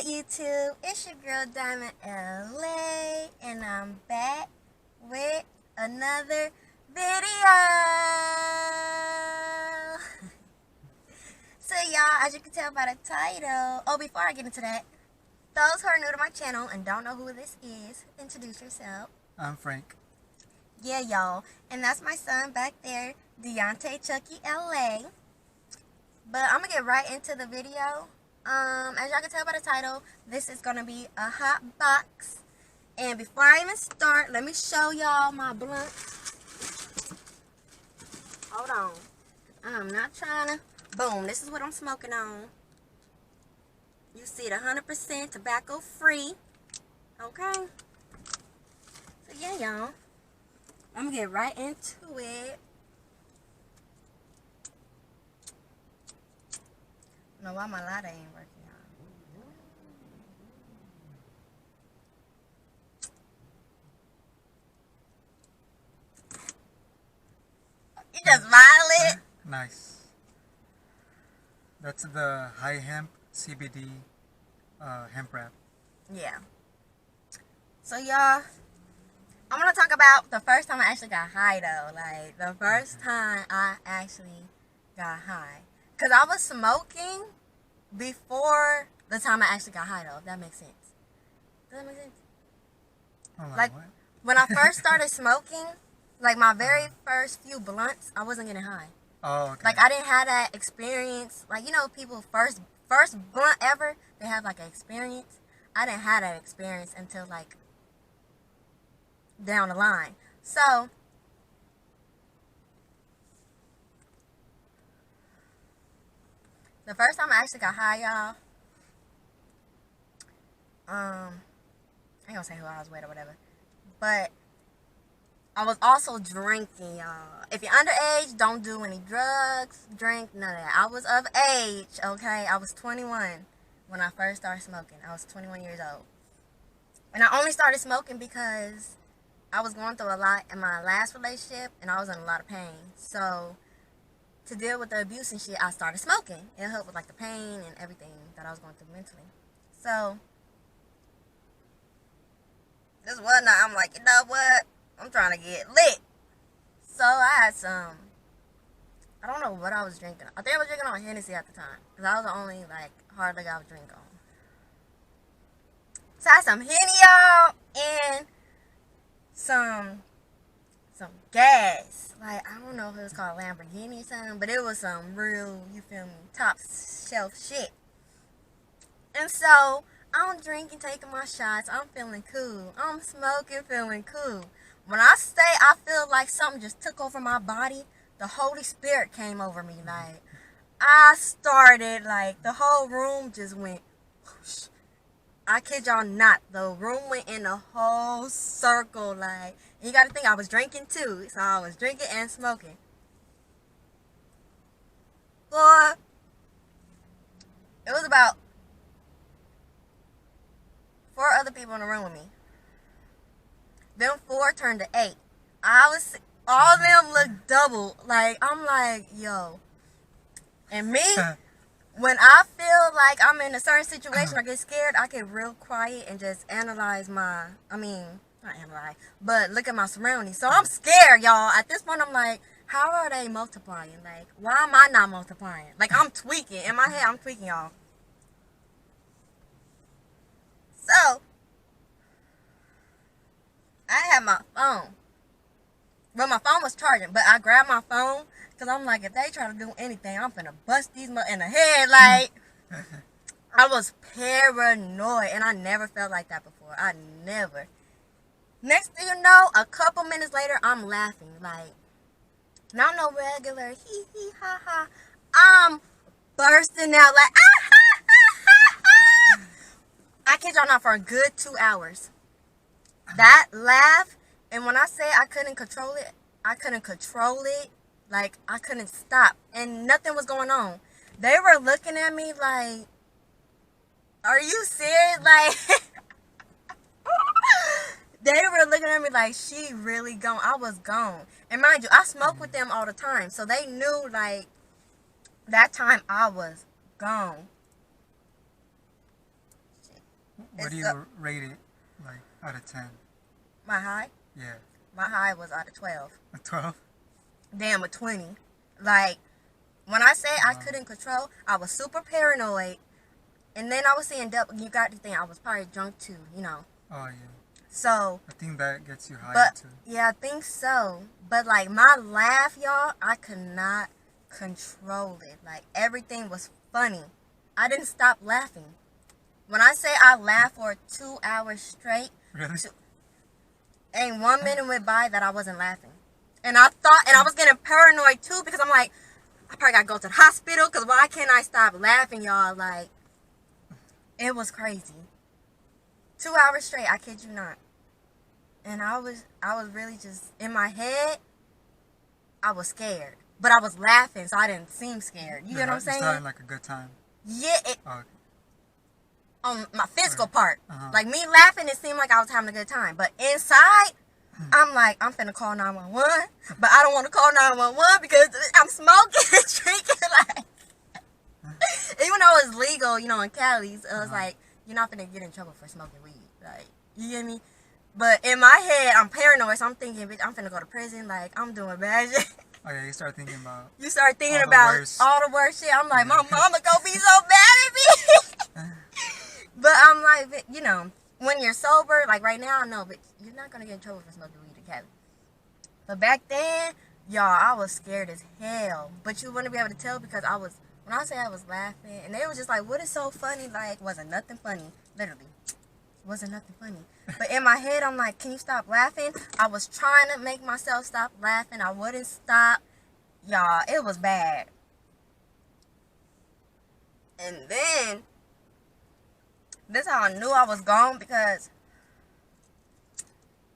YouTube? It's your girl Diamond LA, and I'm back with another video. So y'all, as you can tell by the title, before I get into that, those who are new to my channel and don't know who this is, introduce yourself. I'm Frank. Yeah, y'all, and that's my son back there, Deontay Chucky LA. But I'm gonna get right into the video. As y'all can tell by the title, this is gonna be a hot box. And before I even start, let me show y'all my blunt. Hold on. I'm not trying to. Boom, this is what I'm smoking on. You see it 100% tobacco free. Okay? So yeah, y'all. I'm gonna get right into it. I don't know why my lighter ain't working, y'all. You just violet. Nice. That's the high hemp CBD hemp wrap. Yeah. So y'all, I'm gonna talk about the first time I actually got high though. Like the first time I actually got high. Cause I was smoking before the time I actually got high though, if that makes sense. Does that make sense? Like what? when I first started smoking, like my very first few blunts, I wasn't getting high. Oh, okay. Like I didn't have that experience. Like you know, people first blunt ever, they have like an experience. I didn't have that experience until like down the line. So the first time I actually got high, y'all, I ain't gonna say who I was with or whatever, but I was also drinking, y'all. If you're underage, don't do any drugs, drink, none of that. I was of age, okay? I was 21 when I first started smoking. I was 21 years old. And I only started smoking because I was going through a lot in my last relationship, and I was in a lot of pain. So to deal with the abuse and shit, I started smoking. It helped with like the pain and everything that I was going through mentally. So this one night, I'm like, you know what? I'm trying to get lit. So I had some, I don't know what I was drinking. I think I was drinking on Hennessy at the time, because I was the only like hard liquor I was drinking on. So I had some Henny, y'all, and some gas. Like, I don't know if it was called Lamborghini or something, but it was some real, you feel me, top shelf shit. And so I'm drinking, taking my shots. I'm feeling cool. I'm smoking, feeling cool. When I say I feel like something just took over my body, the Holy Spirit came over me. Like, I started, like, the whole room just went whoosh. I kid y'all not. The room went in a whole circle. Like, you gotta think I was drinking too. So I was drinking and smoking. Boy, it was about 4 other people in the room with me. Them 4 turned to 8. All of them looked double. Like, I'm like, yo. And me, when I feel like I'm in a certain situation or get scared, I get real quiet and just analyze not analyze, but look at my surroundings. So I'm scared, y'all. At this point, I'm like, how are they multiplying? Like, why am I not multiplying? Like, I'm tweaking. In my head, I'm tweaking, y'all. So I had my phone. Well, my phone was charging, but I grabbed my phone because I'm like, if they try to do anything, I'm finna bust these in the head. Like, I was paranoid, and I never felt like that before. I never. Next thing you know, a couple minutes later, I'm laughing. Like, not no regular hee hee ha ha. I'm bursting out like, ah ha ha ha ha. I kid y'all not, for a good 2 hours. That laugh, and when I say I couldn't control it, I couldn't control it. Like, I couldn't stop, and nothing was going on. They were looking at me like, are you serious? Like, they were looking at me like, she really gone. I was gone. And mind you, I smoke with them all the time, so they knew, like, that time I was gone. Shit. What do you rate it, like, out of 10? My high? Yeah. My high was out of 12. A 12? Damn, a 20. Like, when I say I couldn't control, I was super paranoid. And then I was saying, you got to think I was probably drunk too, you know. Oh, yeah. So. I think that gets you higher, But, too. yeah, I think so. But, like, my laugh, y'all, I could not control it. Like, everything was funny. I didn't stop laughing. When I say I laughed for 2 hours straight, Really? ain't 1 minute went by that I wasn't laughing. And I was getting paranoid too, because I'm like, I probably gotta go to the hospital, because why can't I stop laughing, y'all? Like, it was crazy. 2 hours straight, I kid you not. And I was really just, in my head, I was scared. But I was laughing, so I didn't seem scared. You get what I'm saying? It's not like a good time. Yeah, Okay. On my physical part. Uh-huh. Like, me laughing, it seemed like I was having a good time. But inside, I'm like, I'm finna call 911. But I don't want to call 911 because I'm smoking and drinking. Like, even though it's legal, you know, in Cali, it was like, you're not finna get in trouble for smoking weed. Like, you get me? But in my head, I'm paranoid, so I'm thinking, bitch, I'm finna go to prison. Like, I'm doing bad shit. Oh, yeah, you start thinking about... You start thinking all the about worst. all the worst shit. I'm like, my mama gonna be so mad at me. But I'm like, you know, when you're sober, like right now, no, but you're not going to get in trouble for smoking weed in Cali. But back then, y'all, I was scared as hell. But you wouldn't be able to tell because when I say I was laughing, and they was just like, what is so funny? Like, wasn't nothing funny. Literally. Wasn't nothing funny. But in my head, I'm like, can you stop laughing? I was trying to make myself stop laughing. I wouldn't stop. Y'all, it was bad. And then... this is how I knew I was gone, because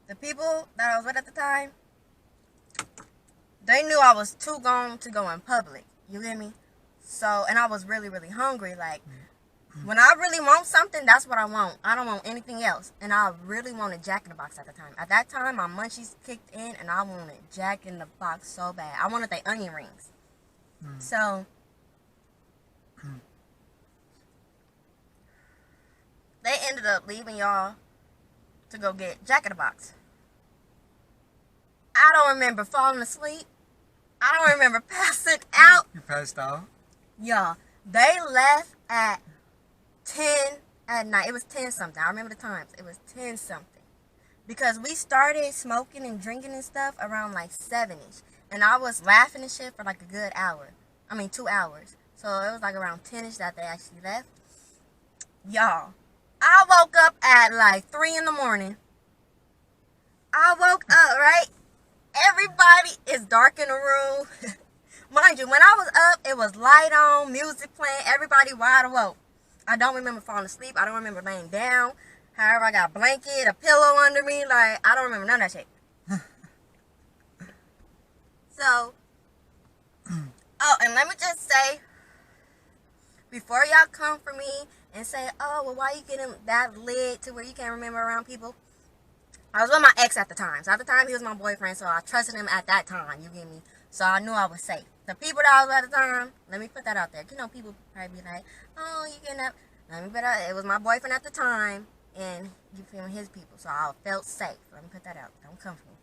the people that I was with at the time, they knew I was too gone to go in public. You get me? So, and I was really, really hungry. Like, when I really want something, that's what I want. I don't want anything else. And I really wanted Jack in the Box at the time. At that time, my munchies kicked in, and I wanted Jack in the Box so bad. I wanted the onion rings. So... they ended up leaving y'all to go get Jack in the Box. I don't remember falling asleep. I don't remember passing out. You passed out? Y'all, they left at 10 at night. It was 10 something. I remember the times. It was 10 something. Because we started smoking and drinking and stuff around like 7-ish. And I was laughing and shit for like a good hour. I mean 2 hours. So it was like around 10-ish that they actually left. Y'all. I woke up at like 3 in the morning. I woke up, right? Everybody is dark in the room. Mind you, when I was up, it was light on, music playing, everybody wide awake. I don't remember falling asleep. I don't remember laying down. However, I got a blanket, a pillow under me. Like, I don't remember none of that shit. So, oh, and let me just say, before y'all come for me and say, oh, well, why you getting that lit to where you can't remember around people? I was with my ex at the time. So at the time, he was my boyfriend, so I trusted him at that time, you get me? So I knew I was safe. The people that I was with at the time, let me put that out there. You know, people probably be like, oh, you getting up. Let me put that, it was my boyfriend at the time, and you feel his people, so I felt safe. Let me put that out. Don't come for me.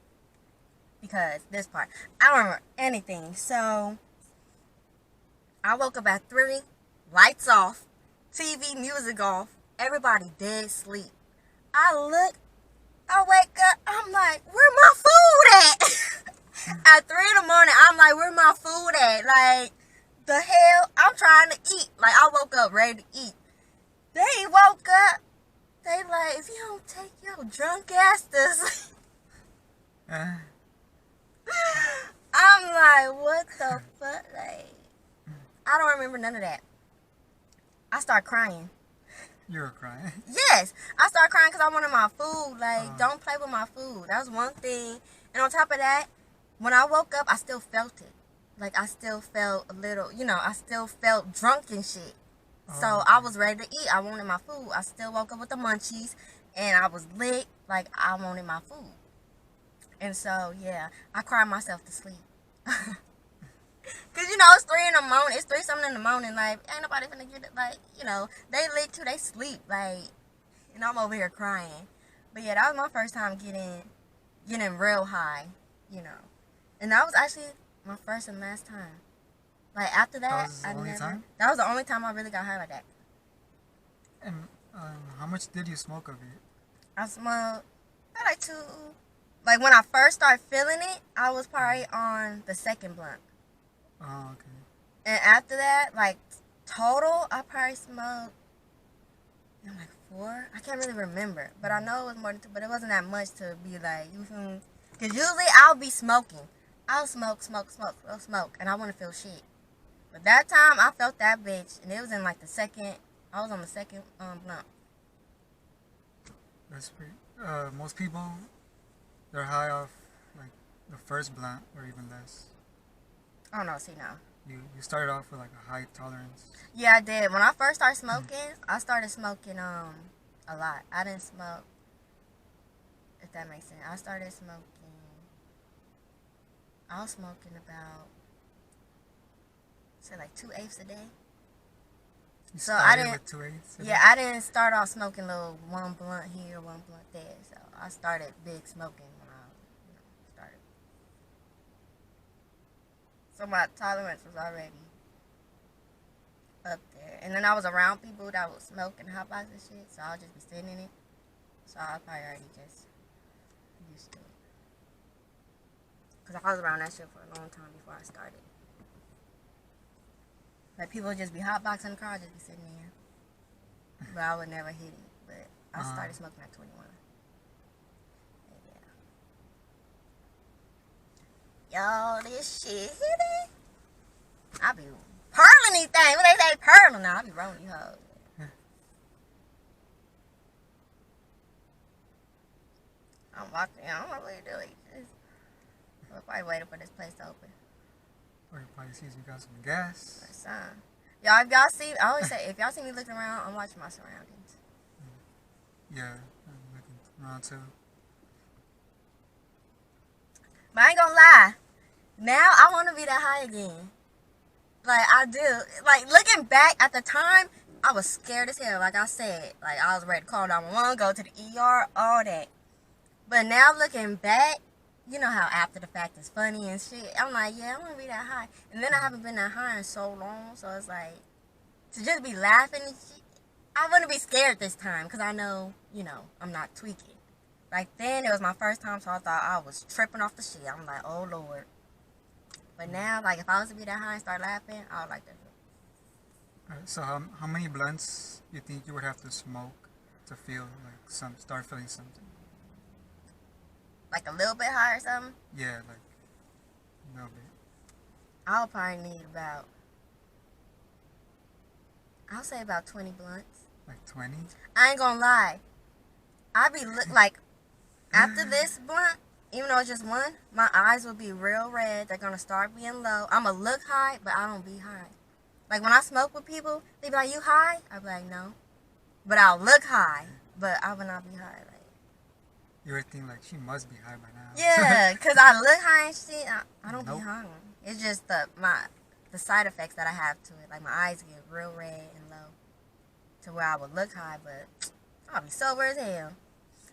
Because this part, I don't remember anything. So I woke up at 3, lights off, TV, music off, everybody dead sleep. I look, I wake up, I'm like, where my food at? At 3 in the morning, I'm like, where my food at? Like, the hell, I'm trying to eat. Like, I woke up ready to eat. They woke up, they like, if you don't take your drunk ass to sleep. I'm like, what the fuck? Like, I don't remember none of that. I start crying. You were crying? Yes. I started crying because I wanted my food. Like, don't play with my food. That was one thing. And on top of that, when I woke up, I still felt it. Like, I still felt a little, you know, I still felt drunk and shit. So I was ready to eat. I wanted my food. I still woke up with the munchies. And I was lit. Like, I wanted my food. And so, yeah, I cried myself to sleep. Because, you know, it's 3 in the morning. It's 3 something in the morning. Like, ain't nobody finna get it. Like, you know, they lit too. They sleep. Like, and I'm over here crying. But yeah, that was my first time getting real high, you know. And that was actually my first and last time. Like after That that, was the only time? That was the only time I really got high like that. And how much did you smoke of it? I smoked like two. Like when I first started feeling it, I was probably on the second blunt. Oh, okay. And after that, like total, I probably smoked like 4. I can't really remember, but I know it was more than 2. But it wasn't that much to be like, you feel me? Because usually I'll be smoking. I'll smoke, and I want to feel shit. But that time I felt that bitch, and it was in like the second. I was on the second blunt. That's pretty. Most people, they're high off like the first blunt or even less. Oh no, see now. You started off with like a high tolerance. Yeah, I did. When I first started smoking, I started smoking a lot. I didn't smoke, if that makes sense. I started smoking. I was smoking about, say, like 2/8 a day. You So I started didn't. with 2/8 a day? Yeah, I didn't start off smoking little one blunt here, one blunt there. So I started big smoking when I, started. So my tolerance was already up there. And then I was around people that would smoke and hotbox and shit, so I'll just be sitting in it. So I probably already just used to it. Because I was around that shit for a long time before I started. Like people would just be hotboxing in the car, I'd just be sitting there. But I would never hit it. But I started smoking at 21. Yeah. Yo, this shit hitting. I be pearling these things. When they say pearling, now I be rolling you hoes. I'm walking. I don't know what you're doing. We're probably waiting for this place to open. Or you probably sees you got some gas. Son. Y'all, if y'all see, I always say, if y'all see me looking around, I'm watching my surroundings. Yeah, I'm looking around too. But I ain't gonna lie. Now I want to be that high again. Like I do. Like looking back at the time, I was scared as hell. Like I said, like I was ready to call 911, go to the ER, all that. But now looking back, you know how after the fact is funny and shit. I'm like, yeah, I want to be that high. And then I haven't been that high in so long, so it's like to just be laughing and shit. I wouldn't be scared this time because I know, I'm not tweaking. Like then it was my first time, so I thought I was tripping off the shit. I'm like, oh Lord. But now, like if I was to be that high and start laughing, I would like that. Alright, so how many blunts you think you would have to smoke to feel like start feeling something? Like a little bit high or something? Yeah, like a little bit. I'll probably need I'll say about 20 blunts. Like 20? I ain't gonna lie. I be like, after this blunt, even though it's just one, my eyes will be real red. They're gonna start being low. I'ma look high, but I don't be high. Like when I smoke with people, they be like, you high? I be like, no. But I'll look high, but I will not be high. Like, You would think like she must be high by now. yeah, cause I look high and shit. I don't Nope. be high. It's just the side effects that I have to it. Like my eyes get real red and low, to where I would look high, but I'll be sober as hell.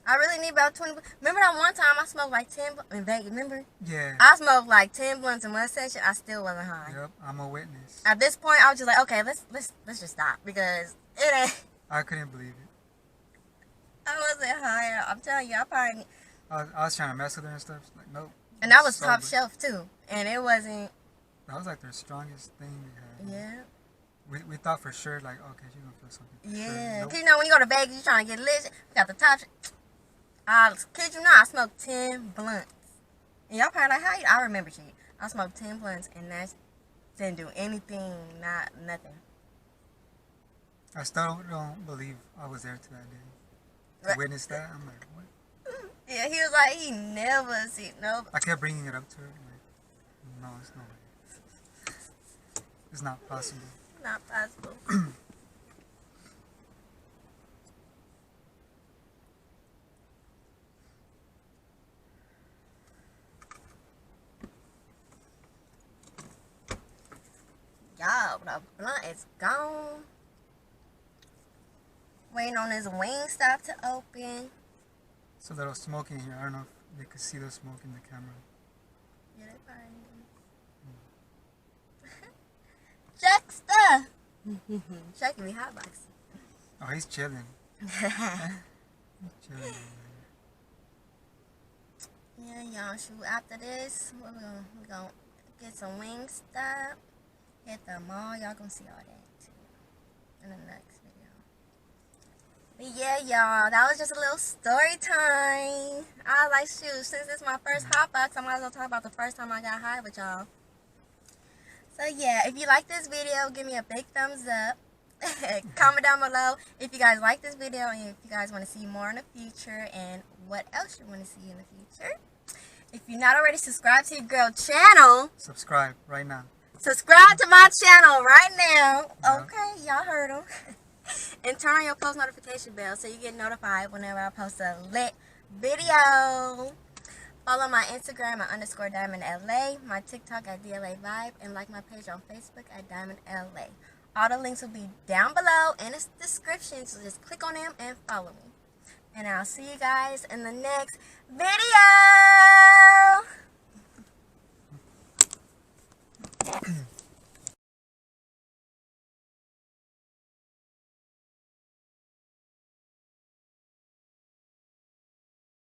I really need about 20. Remember that one time I smoked like 10 in Vegas? Remember? Yeah. I smoked like 10 blunts in one session. I still wasn't high. Yep, I'm a witness. At this point, I was just like, okay, let's just stop because it ain't. I couldn't believe it. I wasn't high. I'm telling you, I probably. I was trying to mess with her and stuff. She's like, nope. And that was sober. top shelf too, and it wasn't. That was like their strongest thing they had. Yeah. We thought for sure like, okay, she's gonna feel something. For Yeah. sure. Cause you know when you go to Vegas, you trying to get lit. We got the top. I kid you not, I smoked 10 blunts. And y'all probably like, how you? I remember shit. I smoked 10 blunts, and that didn't do anything, nothing. I still don't believe I was there to that day. To witness that, I'm like, what? Yeah, he was like, he never seen no. I kept bringing it up to her. Like, no, it's no way. It's not possible. Not possible. Y'all, the blunt is gone. Waiting on his Wingstop to open. So there was smoke in here. I don't know if you could see the smoke in the camera. Yeah, they probably do. Jacksta! Shaking me hotbox. Oh, he's chilling. Chilling. Yeah, y'all. Shoot, after this, we're gonna get some Wingstop. Hit the mall. Y'all gonna see all that too in the next video. But yeah, y'all, that was just a little story time. I like, shoot, since it's my first hotbox, I might as well talk about the first time I got high with y'all. So yeah, if you like this video, give me a big thumbs up. Comment down below if you guys like this video and if you guys want to see more in the future and what else you want to see in the future. If you're not already subscribed to your girl channel, Subscribe right now. subscribe to my channel right now. Yeah. Okay, y'all heard them. And turn on your post notification bell so you get notified whenever I post a lit video. Follow my Instagram at _diamondla, my TikTok at DLA Vibe, and like my page on Facebook at diamondla. All the links will be down below in the description, so just click on them and follow me. And I'll see you guys in the next video.